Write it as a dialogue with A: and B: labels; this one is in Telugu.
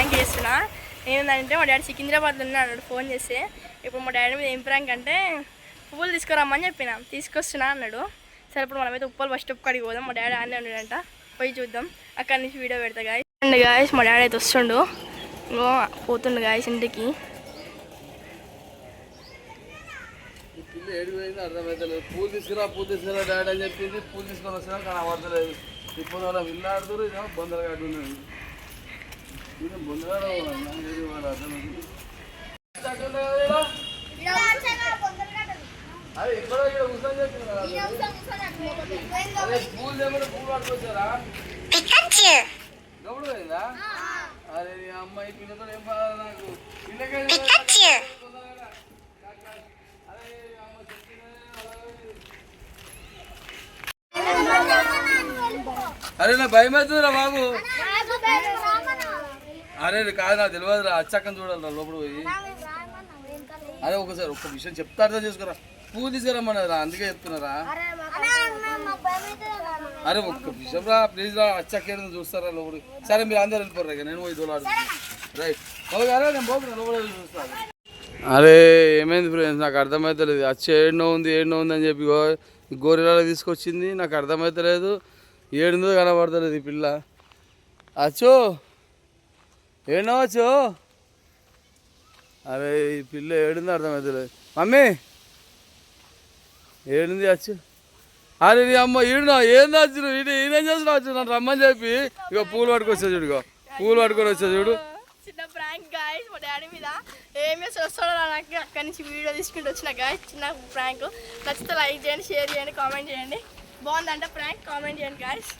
A: ప్రాంక్ చేస్తున్నా. ఏంటంటే మా డాడీ సికింద్రాబాద్లో ఉన్నాడు ఫోన్ చేసి. ఇప్పుడు మా డాడీ మీద ఏం ప్రాంక్ అంటే పువ్వులు తీసుకురమ్మని చెప్పిన, తీసుకొస్తున్నా అన్నాడు. సరే ఇప్పుడు మనమైతే ఉప్పల్ బస్ స్టాప్ కాడికి పోదాం. మా డాడీ ఆనే ఉన్నాడంట, పోయి చూద్దాం. అక్కడి నుంచి వీడియో పెడతా గాయస్. అండ్ గాయస్ మా డాడీ అయితే వస్తుండు, పోతుండు గాయస్ ఇంటికి.
B: పూలు తీసుకురా డాడీ అని చెప్పింది. పూలు తీసుకొని వస్తున్నా కానీ అవ్వట్లేదు. ఇప్పుడు వాళ్ళ విల్లాడుతున్నారు, ఇదో బొందరగాడు ఉన్నాడు. ఇది బొందరాడు అదే ఇక్కడ కూర్చొని చెప్తున్నారు. అదే పూలు తెమ్మని పూలు పట్టుకొచ్చారా గప్పుడు పోయిందా? అరే అమ్మాయి పిల్లతో ఏం బాధ నాకు. అరే నా భయం అవుతుందిరా బాబు. అరే కాదు నాకు తెలియదురా, అచ్చక్కని చూడాలిరా లోపల పోయి. అరే ఒకసారి ఒక్క విషయం చెప్తా అర్థం చేసుకురా. పువ్వు తీసుకురమ్మన్నారా, అందుకే చెప్తున్నారా. అరే ఒక్క విషయం రా ప్లీజ్ రా, అచ్చక్క చూస్తారా లోపల. సరే మీరు అందరు వెళ్ళిపోరు, నేను పోయి దూలాడు. రైట్ అరే నేను పోతున్నా లోపల చూస్తాను. అరే ఏమైంది ఫ్రెండ్స్, నాకు అర్థమవుతలేదు. అచ్చ ఏడనో ఉంది అని చెప్పి గోరెలలో తీసుకొచ్చింది, నాకు అర్థమవుతలేదు. ఏడుందో కనబడతలేదు ఈ పిల్ల. అచ్చో ఏడనవచ్చు. అరే ఈ పిల్ల ఏడుందో అర్థమవుతలేదు. మమ్మీ ఏడుంది అచ్చు. అరే నీ అమ్మ ఈడునా ఏంది వచ్చు, ఈయనేం చేస్తున్నావు వచ్చు. నన్ను రమ్మని చెప్పి ఇక పూలు పట్టుకొచ్చా చూడు, ఇక పూలు పట్టుకొని వచ్చా చూడు.
A: చిన్న ప్రాంక్ గాయస్ మా డాడీ మీద. ఏం చేసి వస్తాడో నాకు అక్కడి నుంచి వీడియో తీసుకుంటూ వచ్చిన గాయస్. చిన్న ప్రాంక్ నచ్చితే లైక్ చేయండి, షేర్ చేయండి, కామెంట్ చేయండి. బాగుందంటే ప్రాంక్ కామెంట్ చేయండి గాయస్.